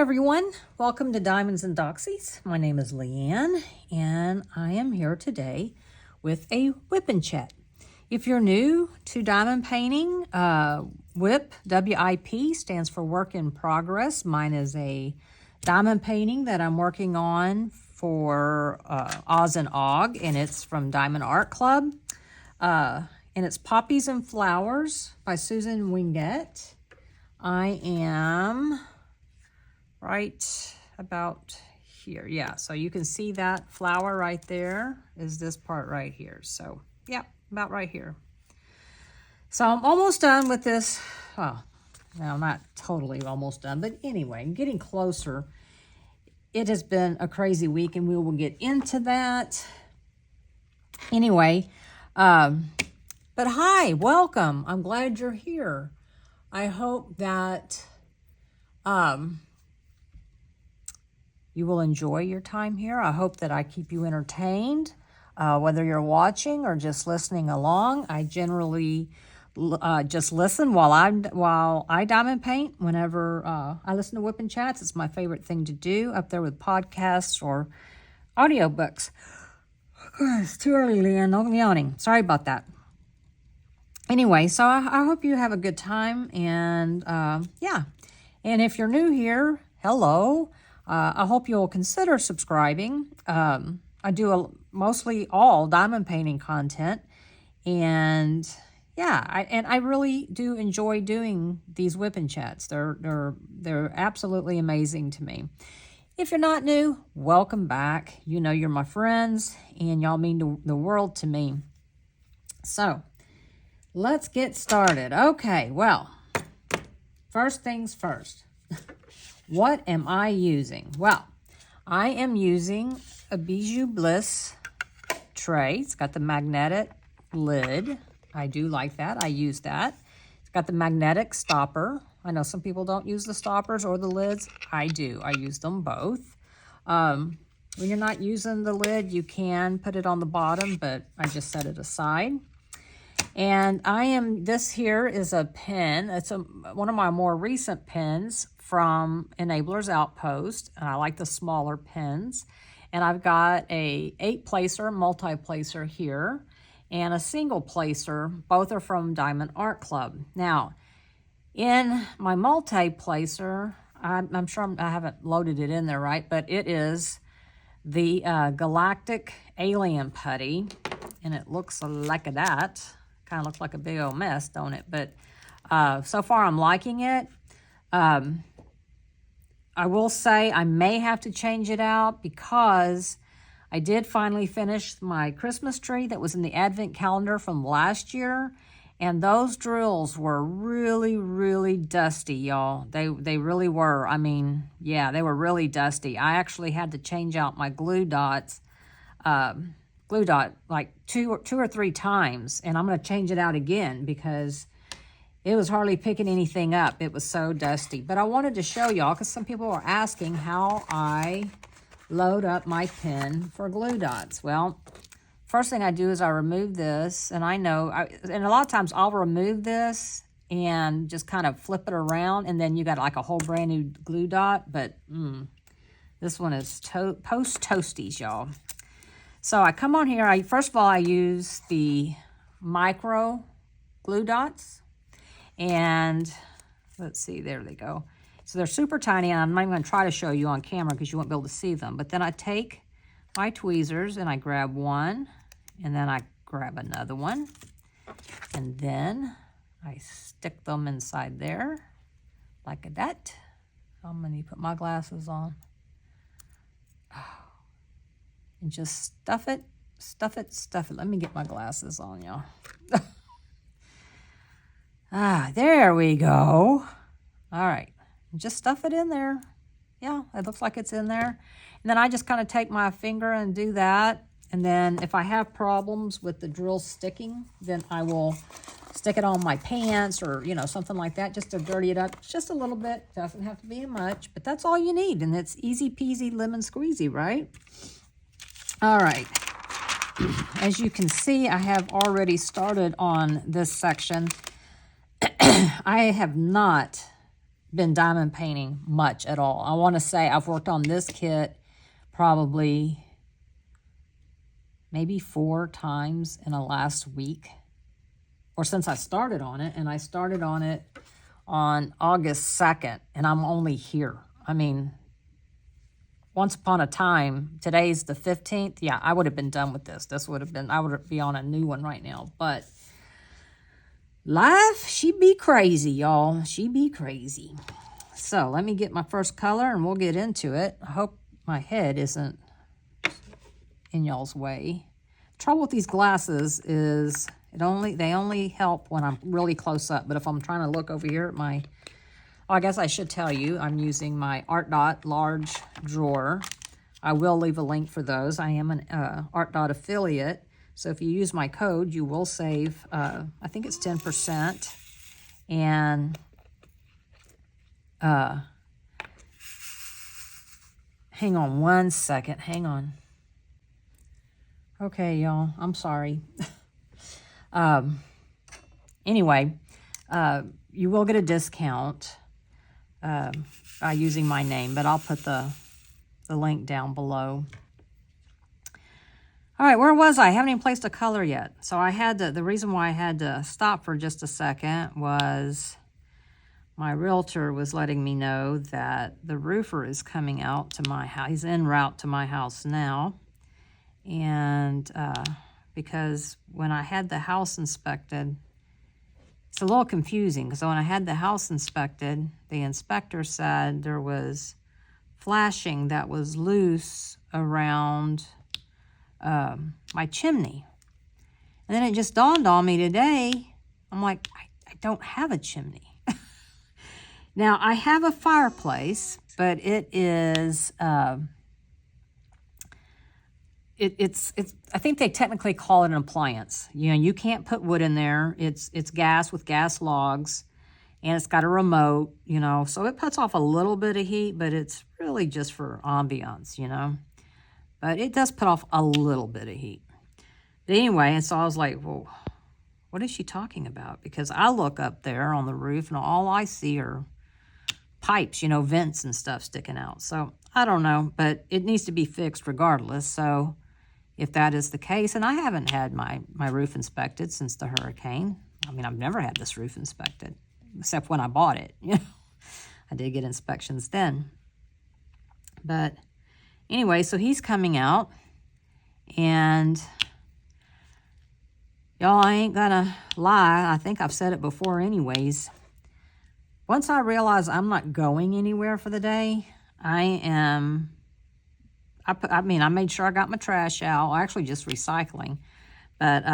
everyone, welcome to Diamonds and Doxies. My name is Leanne and I am here today with a WIP and chat. If you're new to diamond painting, WIP, W-I-P, stands for work in progress. Mine is a diamond painting that I'm working on for Oz and Og, and it's from Diamond Art Club. And it's Poppies and Flowers by Susan Winget. I am right about here. Yeah, so you can see that flower right there is this part right here. So, yeah, about right here. So I'm almost done with this. Well, no, not totally almost done, but anyway, I'm getting closer. It has been a crazy week, and we will get into that. Anyway, but hi, welcome. I'm glad you're here. I hope that you will enjoy your time here. I hope that I keep you entertained, whether you're watching or just listening along. I generally just listen while I diamond paint. Whenever I listen to WIP and Chats, it's my favorite thing to do, up there with podcasts or audiobooks. It's too early, Leanne. I'm yawning. Sorry about that. Anyway, so I hope you have a good time, and yeah. And if you're new here, hello. I hope you'll consider subscribing. I do mostly all diamond painting content, and yeah, I really do enjoy doing these WIP and Chats. They're absolutely amazing to me. If you're not new, welcome back. You know you're my friends, and y'all mean the world to me. So let's get started. Okay, well, first things first. What am I using? Well, I am using a Bijou Bliss tray. It's got the magnetic lid. I do like that. I use that. It's got the magnetic stopper. I know some people don't use the stoppers or the lids. I do. I use them both. When you're not using the lid, you can put it on the bottom, but I just set it aside. And this here is a pen. It's one of my more recent pens from Enabler's Outpost. And I like the smaller pens. And I've got a 8-placer, multi-placer here, and a single placer. Both are from Diamond Art Club. Now, in my multi-placer, I'm sure I haven't loaded it in there right, but it is the Galactic Alien Putty. And it looks like that. Kind of looks like a big old mess, don't it? But so far I'm liking it. I will say I may have to change it out because I did finally finish my Christmas tree that was in the Advent calendar from last year. And those drills were really, really dusty, y'all. They really were. I mean, yeah, they were really dusty. I actually had to change out my glue dot like two or three times, and I'm going to change it out again because it was hardly picking anything up. It was so dusty. But I wanted to show y'all because some people are asking how I load up my pen for glue dots. Well, first thing I do is I remove this, and and a lot of times I'll remove this and just kind of flip it around, and then you got like a whole brand new glue dot. But this one is post toasties, y'all. So I come on here, first of all, I use the micro glue dots, and let's see, there they go. So they're super tiny, and I'm not even going to try to show you on camera because you won't be able to see them. But then I take my tweezers, and I grab one, and then I grab another one, and then I stick them inside there like that. I'm going to put my glasses on. And just stuff it. Let me get my glasses on, y'all. There we go. All right. Just stuff it in there. Yeah, it looks like it's in there. And then I just kind of take my finger and do that. And then if I have problems with the drill sticking, then I will stick it on my pants or, something like that, just to dirty it up just a little bit. Doesn't have to be much, but that's all you need. And it's easy peasy lemon squeezy, right? All right, as you can see, I have already started on this section. I have not been diamond painting much at all. I want to say I've worked on this kit probably maybe 4 times in the last week, or since I started on it, and I started on it on August 2nd, and I'm only here. I mean, once upon a time, today's the 15th, yeah, I would have been done with this. This would have been, I would be on a new one right now, but life, she be crazy, y'all. She be crazy. So let me get my first color and we'll get into it. I hope my head isn't in y'all's way. Trouble with these glasses is they only help when I'm really close up. But if I'm trying to look over here at my, I guess I should tell you, I'm using my Art Dot large drawer. I will leave a link for those. I am an Art Dot affiliate. So if you use my code, you will save, I think it's 10%. And hang on one second. Hang on. Okay, y'all. I'm sorry. Anyway, you will get a discount by using my name, but I'll put the link down below. All right, where was I? I haven't even placed a color yet. So I had to, the reason why I had to stop for just a second was my realtor was letting me know that the roofer is coming out to my house. He's en route to my house now. And because when I had the house inspected, it's a little confusing because when I had the house inspected, the inspector said there was flashing that was loose around my chimney. And then it just dawned on me today, I'm like, I don't have a chimney. Now, I have a fireplace, but it is, it's I think they technically call it an appliance. You know, you can't put wood in there. It's gas with gas logs, and it's got a remote, you know, so it puts off a little bit of heat, but it's really just for ambiance, you know. But it does put off a little bit of heat. But anyway, and so I was like, well, what is she talking about? Because I look up there on the roof, and all I see are pipes, you know, vents and stuff sticking out. So I don't know, but it needs to be fixed regardless. So if that is the case, and I haven't had my roof inspected since the hurricane. I mean, I've never had this roof inspected, except when I bought it. You know, I did get inspections then. But anyway, so he's coming out, and y'all, I ain't gonna lie. I think I've said it before anyways. Once I realize I'm not going anywhere for the day, I made sure I got my trash out, actually just recycling, but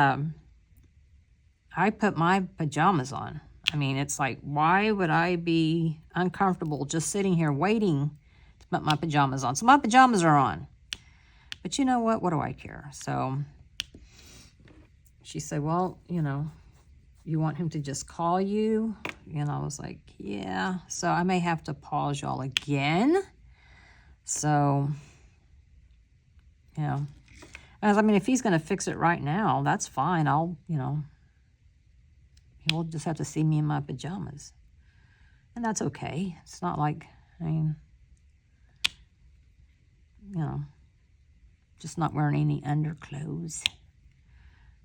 I put my pajamas on. I mean, it's like, why would I be uncomfortable just sitting here waiting to put my pajamas on? So my pajamas are on. But you know what? What do I care? So she said, well, you know, you want him to just call you? And I was like, yeah. So I may have to pause y'all again. So, you know, as I mean, if he's going to fix it right now, that's fine. I'll, you know, he'll just have to see me in my pajamas. And that's okay. It's not like, I mean, you know, just not wearing any underclothes.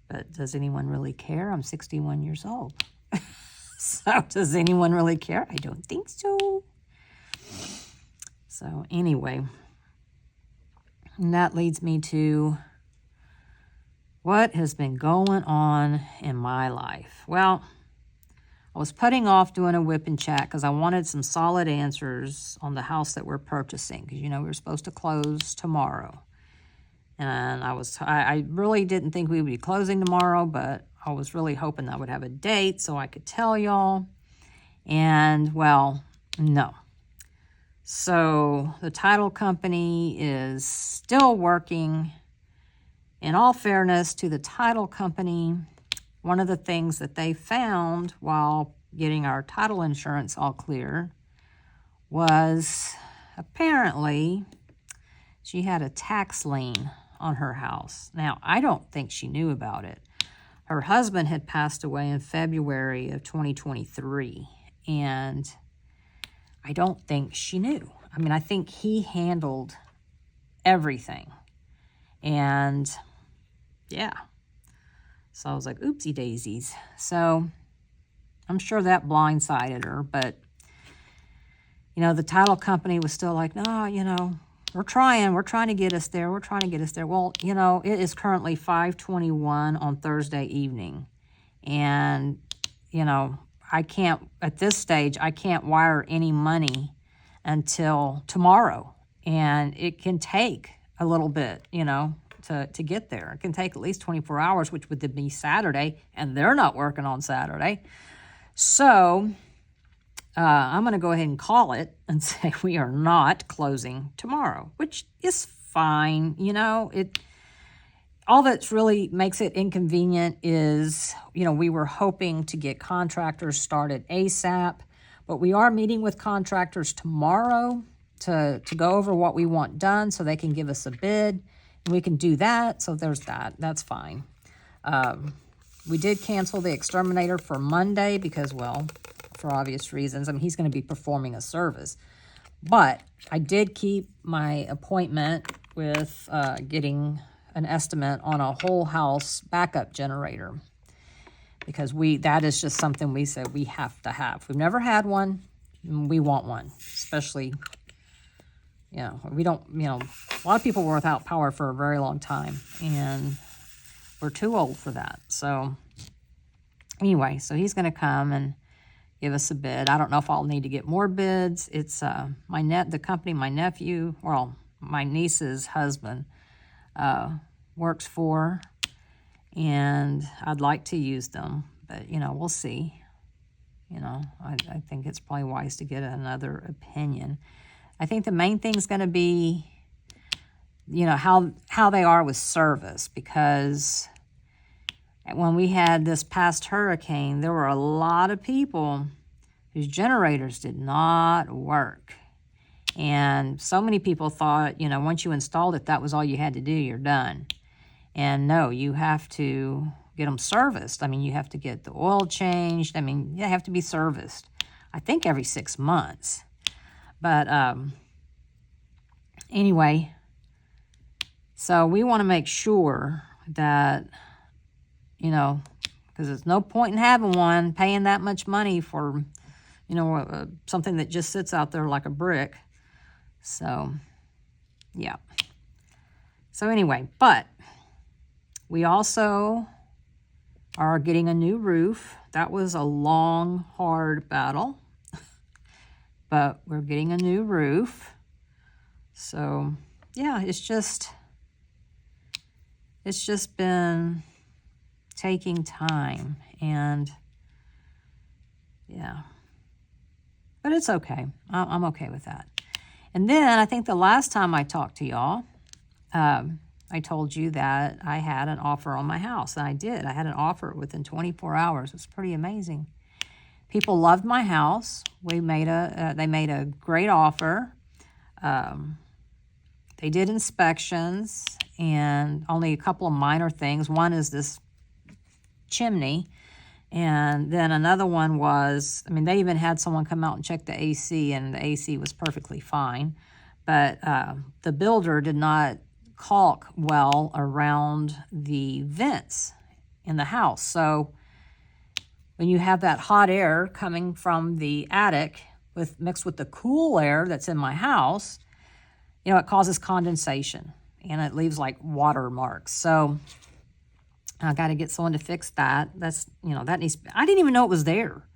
But does anyone really care? I'm 61 years old. So does anyone really care? I don't think so. So anyway, and that leads me to what has been going on in my life. Well, I was putting off doing a WIP and chat because I wanted some solid answers on the house that we're purchasing. Because, you know, we were supposed to close tomorrow. And I really didn't think we would be closing tomorrow, but I was really hoping I would have a date so I could tell y'all. And, well, no. So the title company is still working. In all fairness to the title company, one of the things that they found while getting our title insurance all clear was apparently she had a tax lien on her house. Now, I don't think she knew about it. Her husband had passed away in February of 2023, and I don't think she knew. I mean, I think he handled everything. And yeah. So I was like, oopsie daisies. So I'm sure that blindsided her, but you know, the title company was still like, no, you know, we're trying to get us there. We're trying to get us there. Well, you know, it is currently 5:21 on Thursday evening. And, you know, I can't, at this stage, I can't wire any money until tomorrow. And it can take a little bit, you know, to get there. It can take at least 24 hours, which would be Saturday, and they're not working on Saturday. So I'm going to go ahead and call it and say we are not closing tomorrow, which is fine. You know, all that's really makes it inconvenient is, you know, we were hoping to get contractors started ASAP, but we are meeting with contractors tomorrow to go over what we want done so they can give us a bid. And we can do that, so there's that. That's fine. We did cancel the exterminator for Monday because, well, for obvious reasons. I mean, he's going to be performing a service. But I did keep my appointment with getting an estimate on a whole house backup generator because that is just something we said we have to have. We've never had one, and we want one, especially, you know, we don't, you know, a lot of people were without power for a very long time, and we're too old for that. So anyway, so he's going to come and give us a bid. I don't know if I'll need to get more bids. It's the company my nephew, well, my niece's husband works for, and I'd like to use them, but, you know, we'll see. You know, I think it's probably wise to get another opinion. I think the main thing is going to be, you know, how they are with service, because when we had this past hurricane, there were a lot of people whose generators did not work. And so many people thought, you know, once you installed it, that was all you had to do, you're done. And no, you have to get them serviced. I mean, you have to get the oil changed. I mean, they have to be serviced, I think every 6 months. But anyway, so we want to make sure that, you know, because there's no point in having one, paying that much money for, you know, something that just sits out there like a brick. So, yeah. So anyway, but we also are getting a new roof. That was a long, hard battle. But we're getting a new roof. So, yeah, it's just been taking time, and yeah, but it's okay. I'm okay with that. And then I think the last time I talked to y'all, I told you that I had an offer on my house, and I did. I had an offer within 24 hours. It was pretty amazing. People loved my house. They made a great offer. They did inspections and only a couple of minor things. One is this chimney, and then another one was, I mean, they even had someone come out and check the AC, and the AC was perfectly fine. But the builder did not caulk well around the vents in the house. So when you have that hot air coming from the attic mixed with the cool air that's in my house, you know, it causes condensation, and it leaves like water marks. So I got to get someone to fix that. That's, you know, that needs, I didn't even know it was there.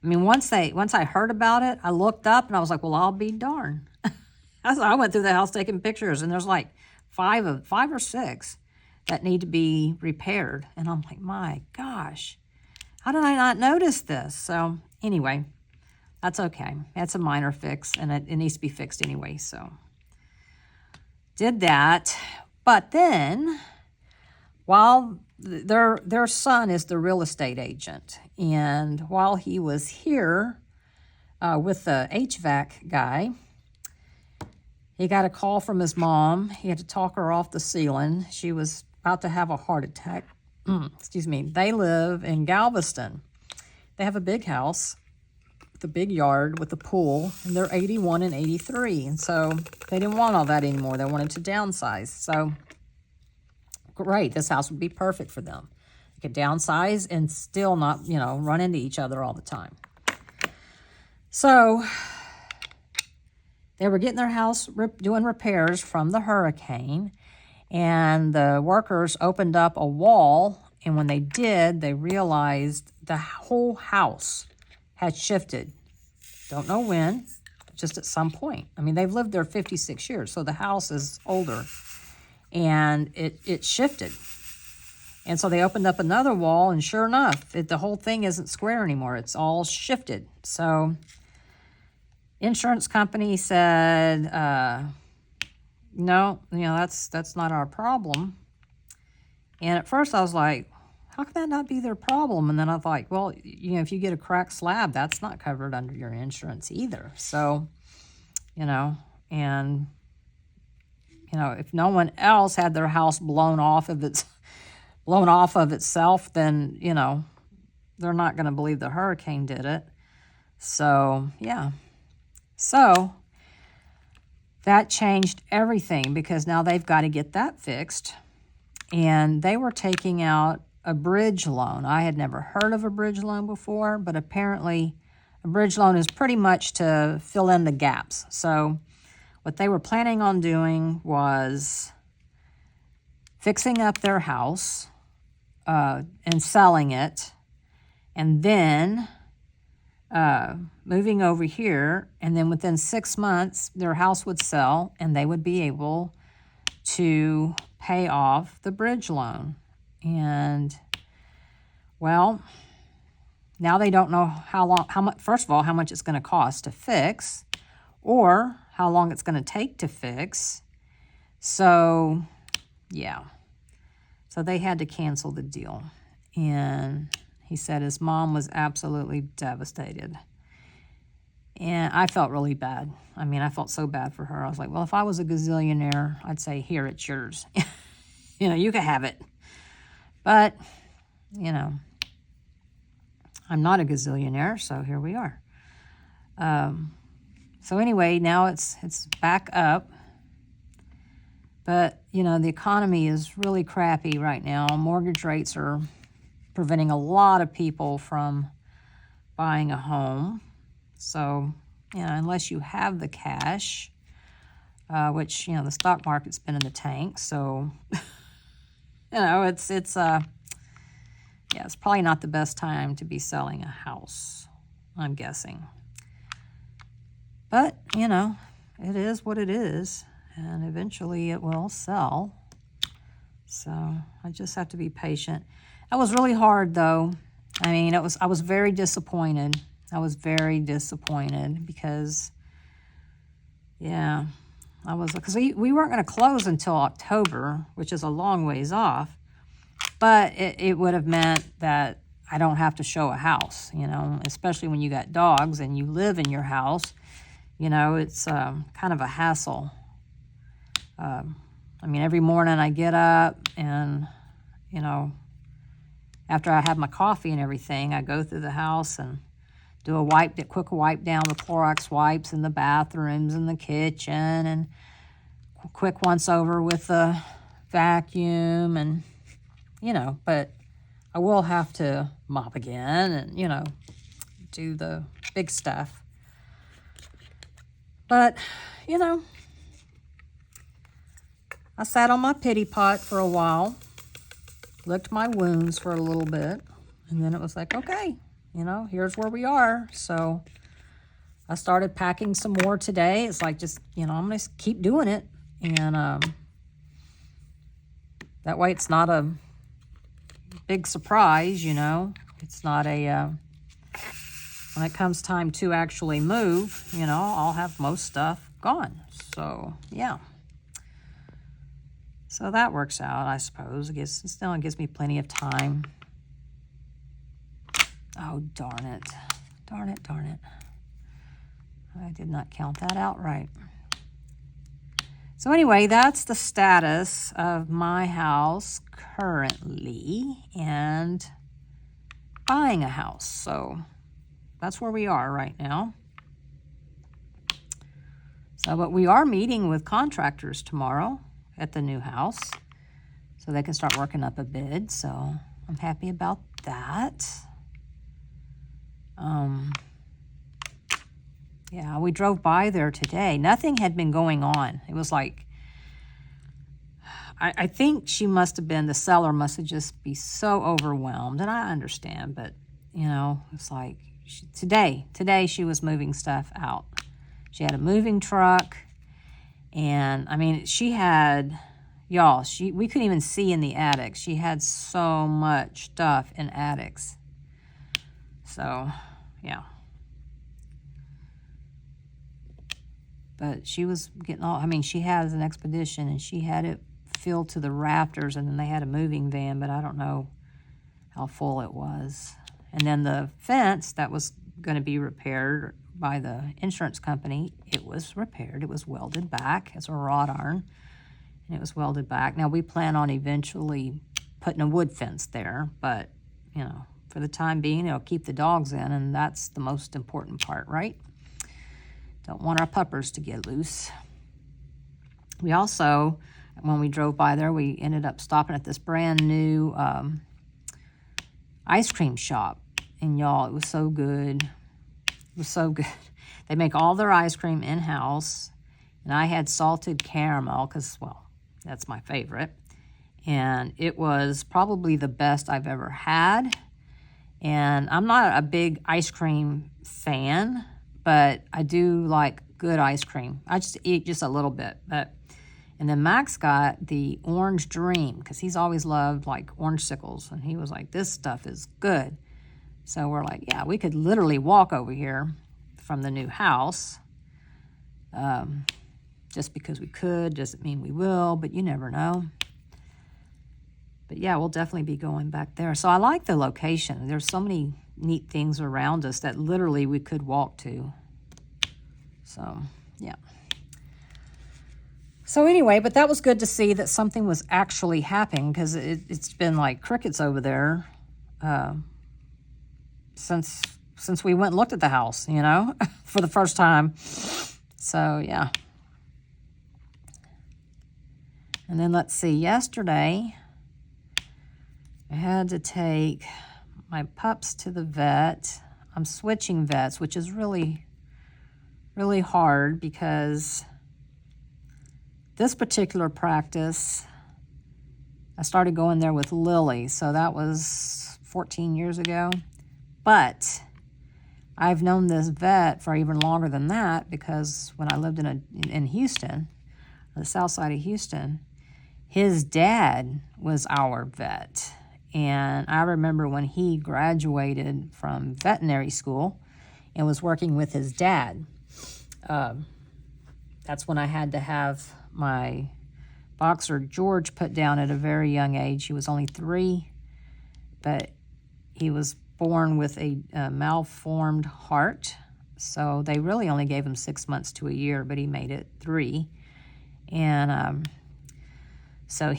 I mean, once I heard about it, I looked up and I was like, well, I'll be darned. I went through the house taking pictures, and there's like five or six that need to be repaired. And I'm like, my gosh, how did I not notice this? So anyway, that's okay. That's a minor fix, and it needs to be fixed anyway. So did that. But then, while their son is the real estate agent, and while he was here with the HVAC guy, he got a call from his mom. He had to talk her off the ceiling. She was about to have a heart attack. Excuse me. They live in Galveston. They have a big house, the big yard with the pool, and they're 81 and 83. And so they didn't want all that anymore. They wanted to downsize. So great, this house would be perfect for them. They could downsize and still not, you know, run into each other all the time. So they were getting their house, doing repairs from the hurricane, and the workers opened up a wall, and when they did, they realized the whole house had shifted. Don't know when, just at some point. I mean, they've lived there 56 years, so the house is older, and it shifted. And so they opened up another wall, and sure enough, the whole thing isn't square anymore. It's all shifted. So insurance company said, no, you know, that's not our problem. And at first I was like, how could that not be their problem? And then I thought, well, you know, if you get a cracked slab, that's not covered under your insurance either. So, you know, and, you know, if no one else had their house blown off of itself, then, you know, they're not going to believe the hurricane did it. So, yeah. So that changed everything because now they've got to get that fixed. And they were taking out a bridge loan. I had never heard of a bridge loan before, but apparently a bridge loan is pretty much to fill in the gaps. So what they were planning on doing was fixing up their house and selling it, and then moving over here, and then within 6 months, their house would sell, and they would be able to pay off the bridge loan. And, well, now they don't know how much, first of all, how much it's going to cost to fix, or how long it's going to take to fix. So, yeah. So they had to cancel the deal. And he said his mom was absolutely devastated. And I felt really bad. I mean, I felt so bad for her. I was like, well, if I was a gazillionaire, I'd say, here, it's yours. You know, you can have it. But, you know, I'm not a gazillionaire, so here we are. So anyway, now it's back up. But, you know, the economy is really crappy right now. Mortgage rates are preventing a lot of people from buying a home. So, you know, unless you have the cash, which, you know, the stock market's been in the tank. So, you know, it's probably not the best time to be selling a house, I'm guessing. But, you know, it is what it is. And eventually it will sell. So I just have to be patient. That was really hard, though. I mean, I was very disappointed. I was very disappointed because, yeah, because we weren't going to close until October, which is a long ways off. But it would have meant that I don't have to show a house, you know, especially when you got dogs and you live in your house. You know, it's kind of a hassle. I mean, every morning I get up and, you know, after I have my coffee and everything, I go through the house and do a quick wipe down with Clorox wipes in the bathrooms and the kitchen, and quick once over with the vacuum, and, you know, but I will have to mop again and, you know, do the big stuff. But, you know, I sat on my pity pot for a while, licked my wounds for a little bit, and then it was like, okay, you know, here's where we are. So I started packing some more today. It's like, just, you know, I'm going to keep doing it. And that way it's not a big surprise, you know. It's not a, when it comes time to actually move, you know, I'll have most stuff gone. So, yeah. So that works out, I suppose. It gives me plenty of time. Oh, darn it. Darn it, darn it. I did not count that out right. So anyway, that's the status of my house currently and buying a house. So that's where we are right now. So, but we are meeting with contractors tomorrow at the new house, so they can start working up a bid. So I'm happy about that. Yeah, we drove by there today. Nothing had been going on. It was like, I think she must have been, the seller must have just be so overwhelmed. And I understand, but, you know, it's like today she was moving stuff out. She had a moving truck. And, I mean, she had, y'all, we couldn't even see in the attic. She had so much stuff in attics. So, yeah. But she was getting all, I mean, she has an expedition and she had it filled to the rafters, and then they had a moving van, but I don't know how full it was. And then the fence that was going to be repaired by the insurance company, it was repaired. It was welded back as a wrought iron, and it was welded back. Now, we plan on eventually putting a wood fence there, but, you know, for the time being, it'll keep the dogs in, and that's the most important part, right? Don't want our puppers to get loose. We also, when we drove by there, we ended up stopping at this brand new ice cream shop. And y'all, it was so good. It was so good. They make all their ice cream in-house. And I had salted caramel because, well, that's my favorite. And it was probably the best I've ever had. And I'm not a big ice cream fan, but I do like good ice cream. I just eat just a little bit. And then Max got the Orange Dream because he's always loved like orange sickles. And he was like, this stuff is good. So we're like, yeah, we could literally walk over here from the new house. Just because we could doesn't mean we will, but you never know. But yeah, we'll definitely be going back there. So I like the location. There's so many neat things around us that literally we could walk to. So, yeah. So anyway, but that was good to see that something was actually happening, because it's been like crickets over there since we went and looked at the house, you know, for the first time. So, yeah. And then let's see, yesterday I had to take my pups to the vet. I'm switching vets, which is really, really hard because this particular practice, I started going there with Lily, so that was 14 years ago. But I've known this vet for even longer than that, because when I lived in Houston, the south side of Houston, his dad was our vet. And I remember when he graduated from veterinary school and was working with his dad, that's when I had to have my boxer George put down at a very young age. He was only 3, but he was born with a malformed heart. So they really only gave him 6 months to a year, but he made it 3. And so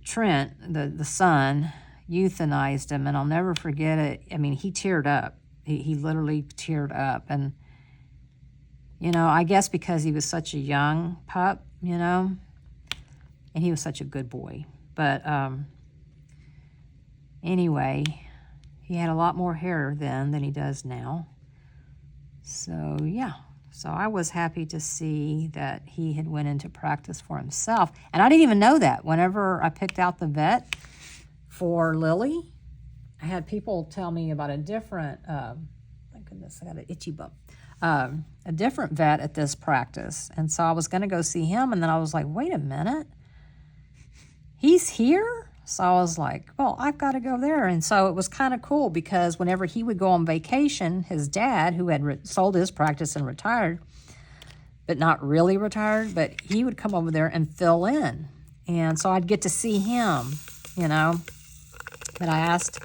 Trent, the son, euthanized him, and I'll never forget it. I mean, he teared up. He literally teared up. And, you know, I guess because he was such a young pup, you know, and he was such a good boy. But anyway, he had a lot more hair then than he does now. So, yeah. So I was happy to see that he had went into practice for himself. And I didn't even know that. Whenever I picked out the vet for Lily, I had people tell me about a different, my goodness, I got an itchy bump, a different vet at this practice. And so I was going to go see him, and then I was like, wait a minute, he's here? So I was like, well, I've got to go there. And so it was kind of cool, because whenever he would go on vacation, his dad, who had sold his practice and retired, but not really retired, but he would come over there and fill in. And so I'd get to see him, you know. But I asked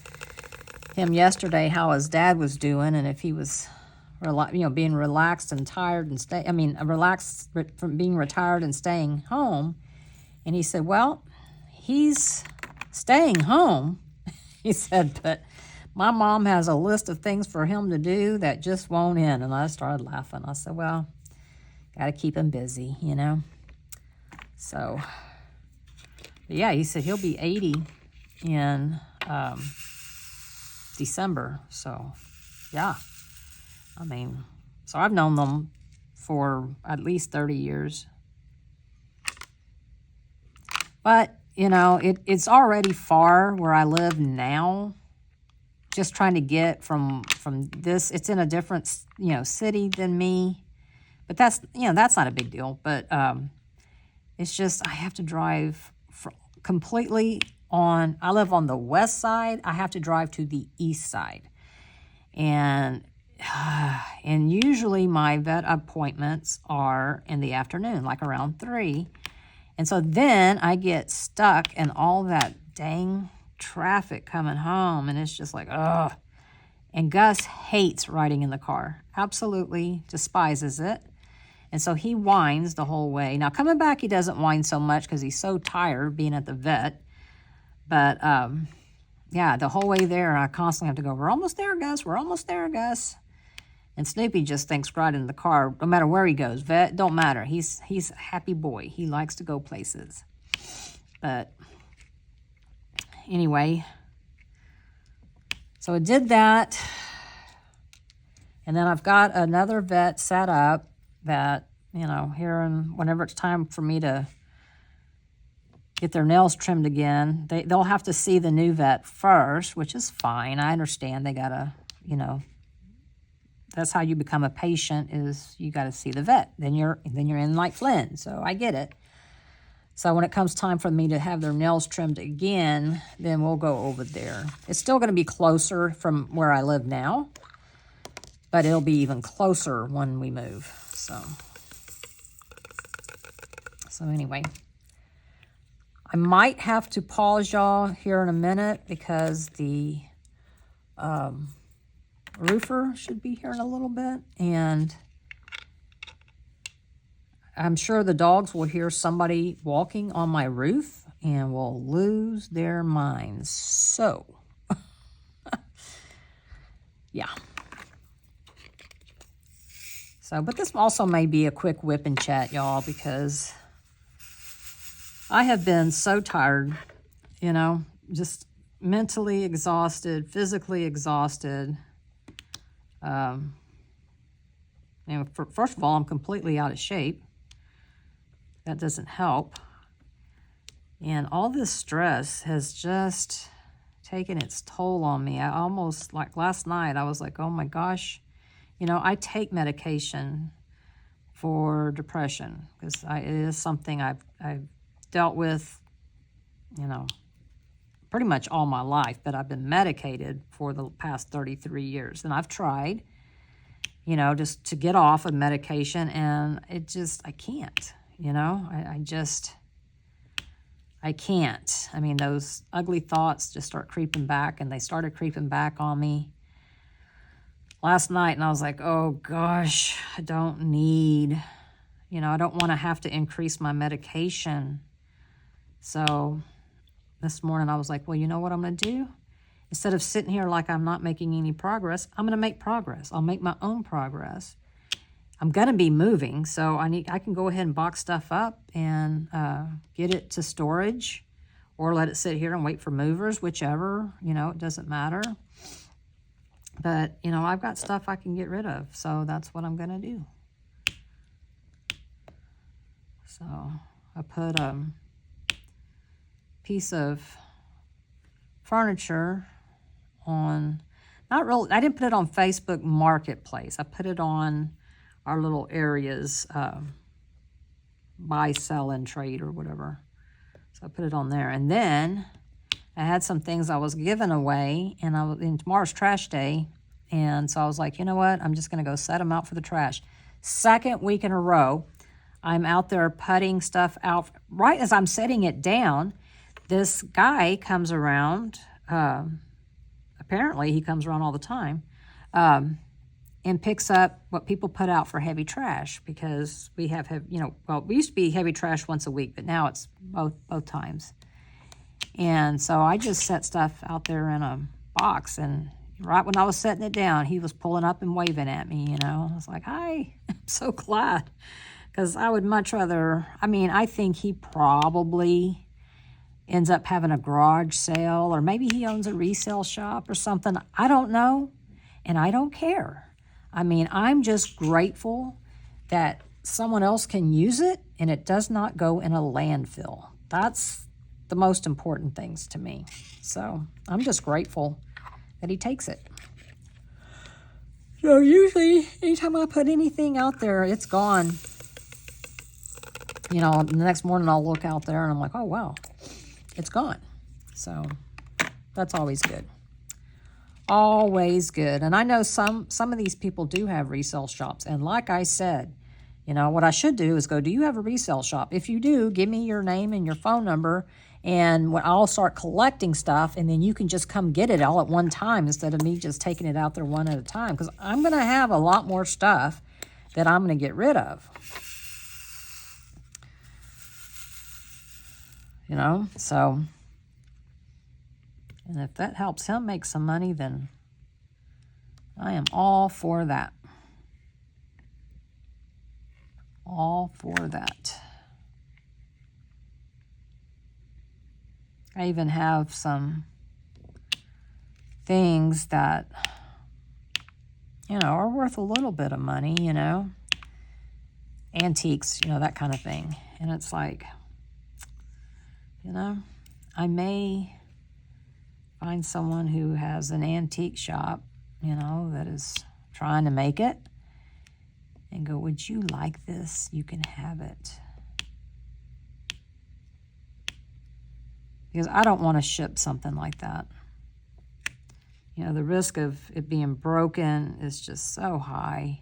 him yesterday how his dad was doing, and if he was, being relaxed and tired and relaxed from being retired and staying home. And he said, well, he's staying home, he said, but My mom has a list of things for him to do that just won't end. And I started laughing. I said, well, got to keep him busy, you know. So, yeah, he said he'll be 80 in December. So, yeah. I mean, so I've known them for at least 30 years. But, you know, it's already far where I live now. Just trying to get from this. It's in a different, you know, city than me. But that's, you know, that's not a big deal. But it's just I have to drive completely on, I live on the west side. I have to drive to the east side. And usually my vet appointments are in the afternoon, like around 3. And so then I get stuck in all that dang traffic coming home, and it's just like, ugh. And Gus hates riding in the car, absolutely despises it. And so he whines the whole way. Now, coming back, he doesn't whine so much because he's so tired being at the vet. But, yeah, the whole way there, I constantly have to go, we're almost there, Gus. We're almost there, Gus. And Snoopy just thinks riding in the car, no matter where he goes, vet, don't matter. He's a happy boy. He likes to go places. But anyway, so I did that. And then I've got another vet set up that, you know, here and whenever it's time for me to get their nails trimmed again, they'll have to see the new vet first, which is fine. I understand they got to, you know, that's how you become a patient, is you got to see the vet. Then you're in like Flynn. So I get it. So when it comes time for me to have their nails trimmed again, then we'll go over there. It's still going to be closer from where I live now, but it'll be even closer when we move. So anyway, I might have to pause y'all here in a minute because the roofer should be here in a little bit, and I'm sure the dogs will hear somebody walking on my roof and will lose their minds. So, yeah. So, but this also may be a quick whip and chat, y'all, because I have been so tired, you know, just mentally exhausted, physically exhausted. You know, first of all, I'm completely out of shape. That doesn't help. And all this stress has just taken its toll on me. I almost, like last night, I was like, oh my gosh. You know, I take medication for depression because it is something I've dealt with, you know, pretty much all my life, but I've been medicated for the past 33 years. And I've tried, you know, just to get off of medication, and it just, I can't, you know, I can't. I mean, those ugly thoughts just start creeping back, and they started creeping back on me last night, and I was like, oh gosh, I don't want to have to increase my medication. So this morning I was like, well, you know what I'm going to do? Instead of sitting here like I'm not making any progress, I'm going to make progress. I'll make my own progress. I'm going to be moving, so I can go ahead and box stuff up and get it to storage, or let it sit here and wait for movers, whichever, you know, it doesn't matter. But, you know, I've got stuff I can get rid of, so that's what I'm going to do. So I put a piece of furniture on, not really, I didn't put it on Facebook Marketplace. I put it on our little areas, buy, sell, and trade or whatever. So I put it on there. And then I had some things I was giving away, and tomorrow's trash day. And so I was like, you know what? I'm just going to go set them out for the trash. Second week in a row, I'm out there putting stuff out. Right as I'm setting it down, this guy comes around. Apparently, he comes around all the time. And picks up what people put out for heavy trash, because we have, we used to be heavy trash once a week, but now it's both times. And so I just set stuff out there in a box, and right when I was setting it down, he was pulling up and waving at me, you know. I was like, hi, I'm so glad. Because I would much rather, I mean, I think he probably ends up having a garage sale, or maybe he owns a resale shop or something. I don't know, and I don't care. I mean, I'm just grateful that someone else can use it and it does not go in a landfill. That's the most important things to me. So I'm just grateful that he takes it. So usually, anytime I put anything out there, it's gone. You know, the next morning I'll look out there and I'm like, oh, wow, it's gone. So that's always good. Always good. And I know some of these people do have resale shops. And like I said, you know, what I should do is go, do you have a resale shop? If you do, give me your name and your phone number, and I'll start collecting stuff, and then you can just come get it all at one time instead of me just taking it out there one at a time, because I'm going to have a lot more stuff that I'm going to get rid of. You know, so, and if that helps him make some money, then I am all for that. All for that. I even have some things that, you know, are worth a little bit of money, you know. Antiques, you know, that kind of thing. And it's like, you know, I may find someone who has an antique shop, you know, that is trying to make it, and go, would you like this? You can have it. Because I don't want to ship something like that. You know, the risk of it being broken is just so high.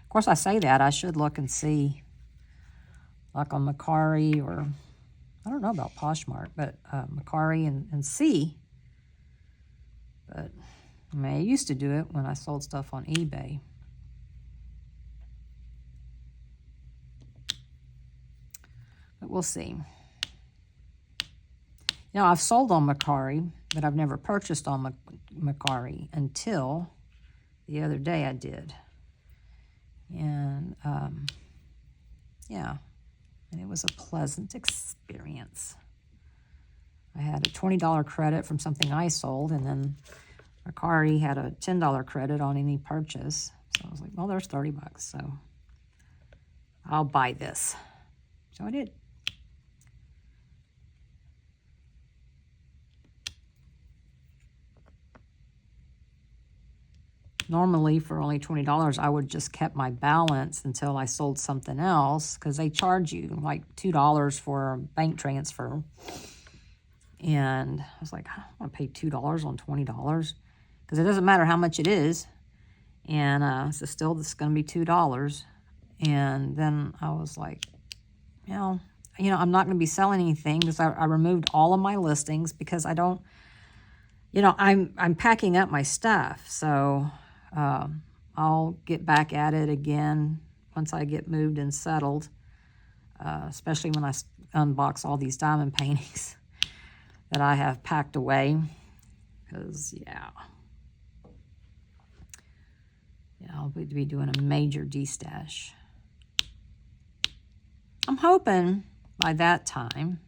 Of course, I say that. I should look and see, like on Macari, or I don't know about Poshmark, but Macari and see. But I mean, I used to do it when I sold stuff on eBay. But we'll see. You know, I've sold on Macari, but I've never purchased on Macari until the other day I did. And, yeah, and it was a pleasant experience. I had a $20 credit from something I sold, and then Macari had a $10 credit on any purchase. So I was like, well, there's $30, so I'll buy this. So I did. Normally, for only $20, I would just kept my balance until I sold something else, because they charge you like $2 for a bank transfer. And I was like, I don't want to pay $2 on $20, because it doesn't matter how much it is. And so still, this is going to be $2. And then I was like, you know, I'm not going to be selling anything, because I removed all of my listings, because I don't, you know, I'm packing up my stuff. So I'll get back at it again once I get moved and settled, especially when I unbox all these diamond paintings that I have packed away, because, yeah, I'll be doing a major destash. I'm hoping by that time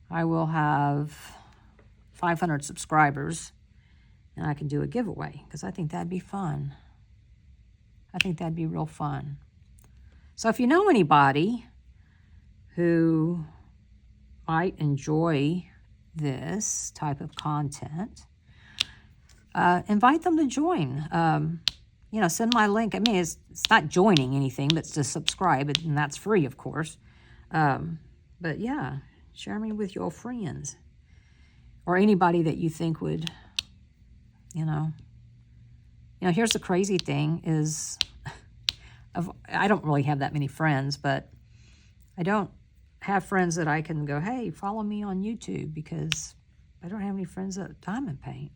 I will have 500 subscribers, and I can do a giveaway, because I think that'd be fun. I think that'd be real fun. So if you know anybody who might enjoy this type of content, invite them to join. You know, send my link. I mean, it's not joining anything, but it's to subscribe, and that's free, of course. But yeah, share me with your friends, or anybody that you think would, you know. Here's the crazy thing is, I don't really have that many friends, but I don't have friends that I can go, hey, follow me on YouTube, because I don't have any friends that diamond paint.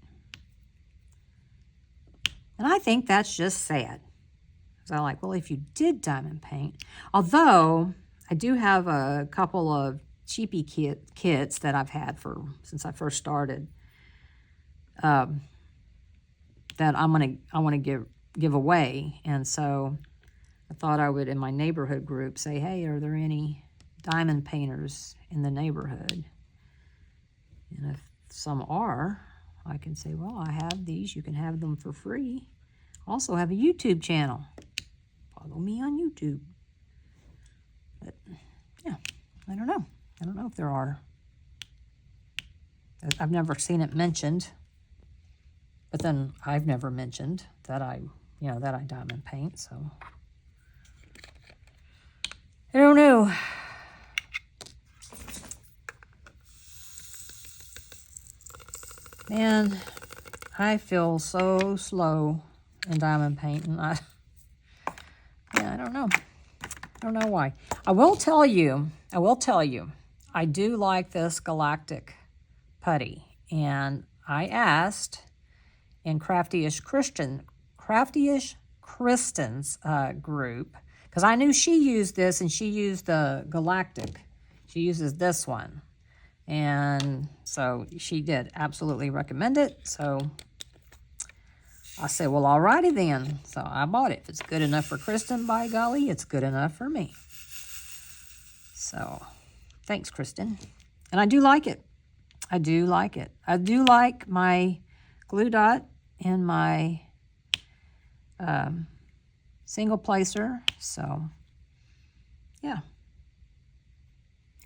And I think that's just sad. Because I'm like, well, if you did diamond paint, although I do have a couple of cheapy kits that I've had since I first started. that I want to give away. And so I thought I would, in my neighborhood group, say, hey, are there any diamond painters in the neighborhood? And if some are, I can say, well, I have these. You can have them for free. Also have a YouTube channel. Follow me on YouTube. But, yeah, I don't know. I don't know if there are. I've never seen it mentioned. But then I've never mentioned that I diamond paint, so I don't know. Man, I feel so slow in diamond painting. I don't know. I don't know why. I will tell you, I do like this galactic putty. And I asked in Crafty-ish Kristen's group, because I knew she used this and she used the galactic. She uses this one. And so she did absolutely recommend it. So I said, well, alrighty then. So I bought it. If it's good enough for Kristen, by golly, it's good enough for me. So thanks, Kristen. And I do like it. I do like it. I do like my glue dot and my single placer. So yeah.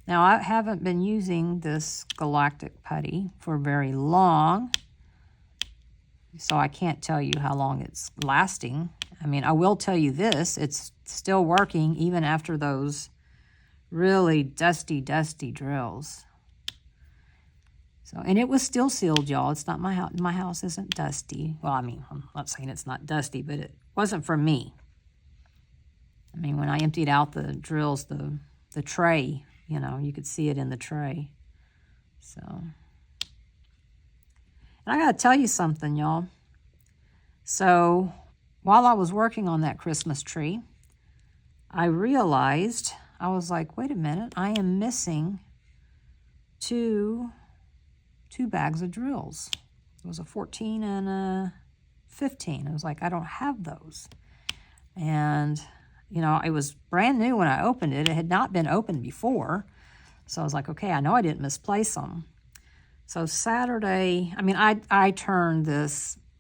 Now, I haven't been using this galactic putty for very long, so I can't tell you how long it's lasting. I mean, I will tell you this, it's still working even after those really dusty drills. So, and it was still sealed, y'all. It's not my house. My house isn't dusty. Well, I mean, I'm not saying it's not dusty, but it wasn't for me. I mean, when I emptied out the drills, the tray, you know, you could see it in the tray. So, and I got to tell you something, y'all. So, while I was working on that Christmas tree, I realized, I was like, wait a minute, I am missing two bags of drills. It was a 14 and a 15. I was like, I don't have those. And you know, it was brand new when I opened it. It had not been opened before. So I was like, okay, I know I didn't misplace them. So Saturday, I mean, I turned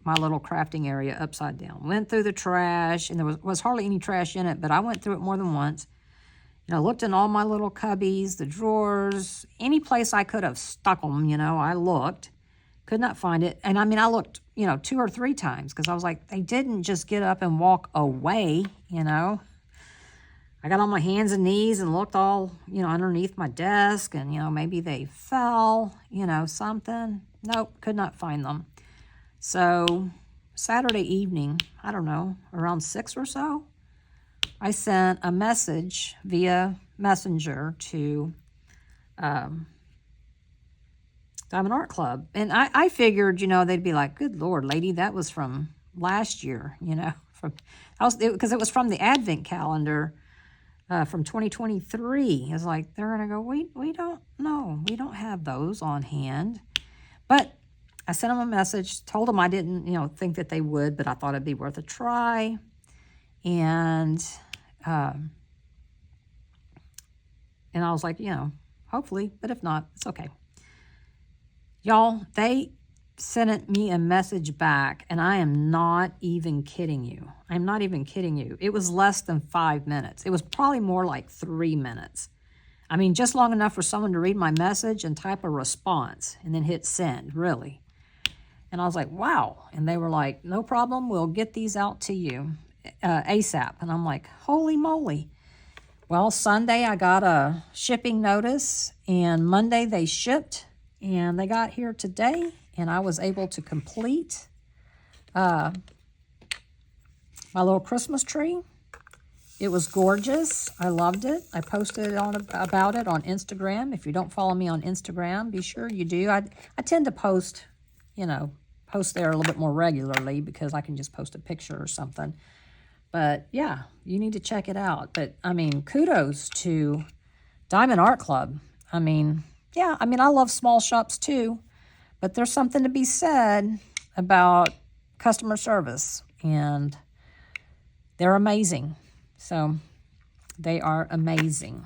my little crafting area upside down. Went through the trash, and there was hardly any trash in it, but I went through it more than once. You know, looked in all my little cubbies, the drawers, any place I could have stuck them, you know, I looked. Could not find it. And I mean, I looked, you know, 2 or 3 times because I was like, they didn't just get up and walk away, you know. I got on my hands and knees and looked all, you know, underneath my desk, and, you know, maybe they fell, you know, something. Nope, could not find them. So Saturday evening, I don't know, around 6 or so, I sent a message via Messenger to Diamond Art Club. And I figured, you know, they'd be like, good Lord, lady, that was from last year, you know, because it was from the Advent calendar. From 2023. It's like, they're going to go, we don't know. We don't have those on hand. But I sent them a message, told them I didn't, you know, think that they would, but I thought it'd be worth a try. And I was like, you know, hopefully, but if not, it's okay. Y'all, they sent me a message back, and I am not even kidding you. I'm not even kidding you. It was less than 5 minutes. It was probably more like 3 minutes. I mean, just long enough for someone to read my message and type a response and then hit send, really. And I was like, wow. And they were like, no problem. We'll get these out to you ASAP. And I'm like, holy moly. Well, Sunday I got a shipping notice, and Monday they shipped, and they got here today. And I was able to complete my little Christmas tree. It was gorgeous. I loved it. I posted about it on Instagram. If you don't follow me on Instagram, be sure you do. I tend to post there a little bit more regularly because I can just post a picture or something. But yeah, you need to check it out. But I mean, kudos to Diamond Art Club. I mean, yeah, I mean, I love small shops too. But there's something to be said about customer service, and they're amazing. So they are amazing.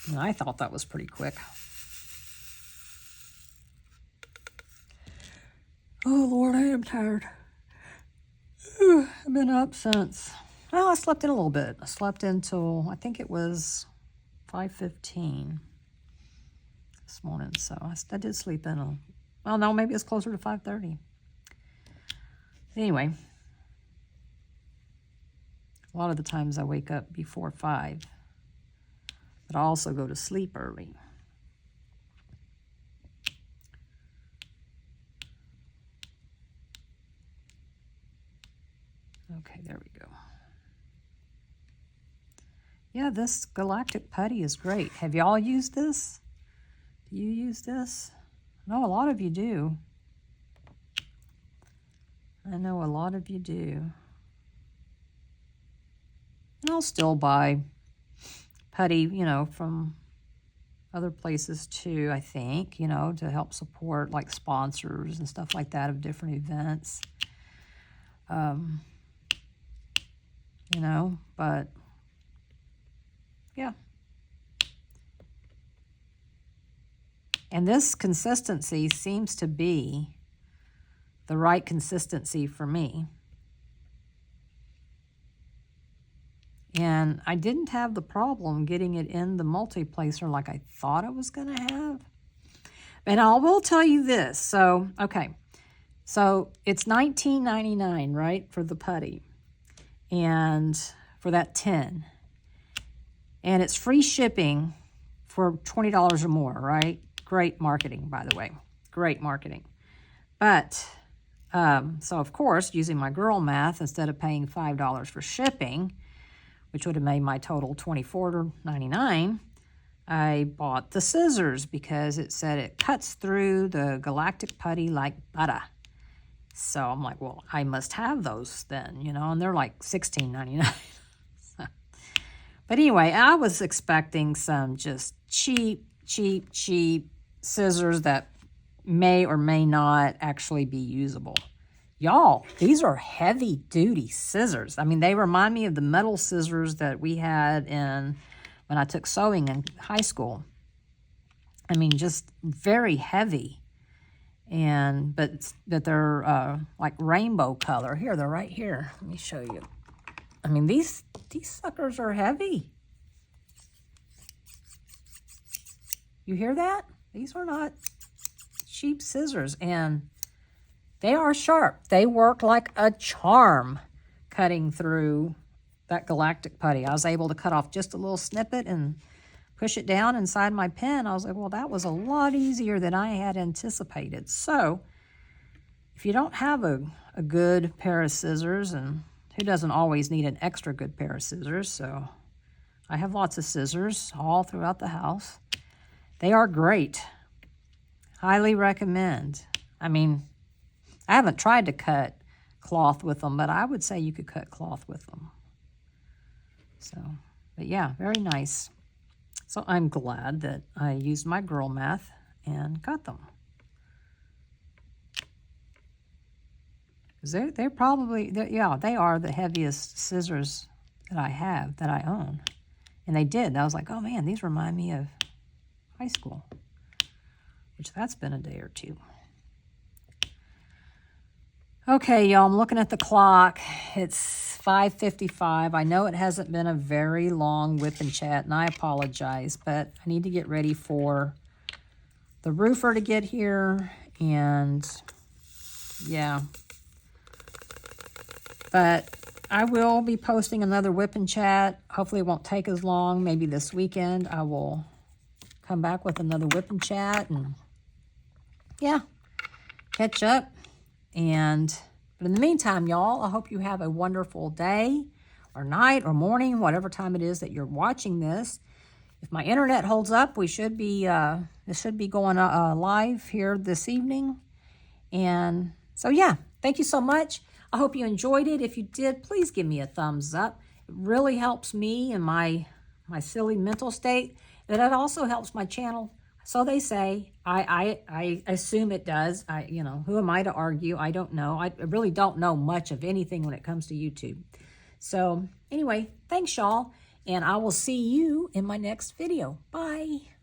And I thought that was pretty quick. Oh, Lord, I am tired. I've been up since, well, I slept in a little bit. I slept until, I think it was 5:15 this morning. So I did sleep in, well, no, maybe it's closer to 5:30. Anyway, a lot of the times I wake up before 5, but I also go to sleep early. Okay, there we go. Yeah, this galactic putty is great. Have y'all used this? Do you use this? I know a lot of you do. I know a lot of you do. And I'll still buy putty, you know, from other places too, I think, you know, to help support like sponsors and stuff like that of different events. You know, but yeah. And this consistency seems to be the right consistency for me. And I didn't have the problem getting it in the multi-placer like I thought I was going to have. And I will tell you this. So, okay. So it's $19.99, right, for the putty. And for that tin. And it's free shipping for $20 or more, right? Great marketing, by the way. Great marketing. But, so of course, using my girl math, instead of paying $5 for shipping, which would have made my total $24.99, I bought the scissors because it said it cuts through the galactic putty like butter. So I'm like, well, I must have those then, you know, and they're like $16.99. But anyway, I was expecting some just cheap scissors that may or may not actually be usable. Y'all, these are heavy-duty scissors. I mean, they remind me of the metal scissors that we had when I took sewing in high school. I mean, just very heavy. But they're like rainbow color. Here, they're right here. Let me show you. I mean, these suckers are heavy. You hear that? These are not cheap scissors, and they are sharp. They work like a charm cutting through that galactic putty. I was able to cut off just a little snippet and push it down inside my pen. I was like, well, that was a lot easier than I had anticipated. So if you don't have a good pair of scissors, and who doesn't always need an extra good pair of scissors? So I have lots of scissors all throughout the house. They are great. Highly recommend. I mean, I haven't tried to cut cloth with them, but I would say you could cut cloth with them. So, but yeah, very nice. So I'm glad that I used my girl math and got them. Because they're probably, yeah, they are the heaviest scissors that I have, that I own. And they did. I was like, oh man, these remind me of high school. Which that's been a day or two. Okay, y'all, I'm looking at the clock. It's 5:55. I know it hasn't been a very long WIP and chat, and I apologize, but I need to get ready for the roofer to get here, and yeah. But I will be posting another WIP and chat. Hopefully it won't take as long. Maybe this weekend I will come back with another WIP and chat, and yeah, catch up. But in the meantime, y'all, I hope you have a wonderful day or night or morning, whatever time it is that you're watching this. If my internet holds up, we should be this should be going live here this evening. And so, yeah, thank you so much. I hope you enjoyed it. If you did, please give me a thumbs up. It really helps me in my silly mental state. But it also helps my channel. So they say. I assume it does. You know, who am I to argue? I don't know. I really don't know much of anything when it comes to YouTube. So anyway, thanks y'all, and I will see you in my next video. Bye.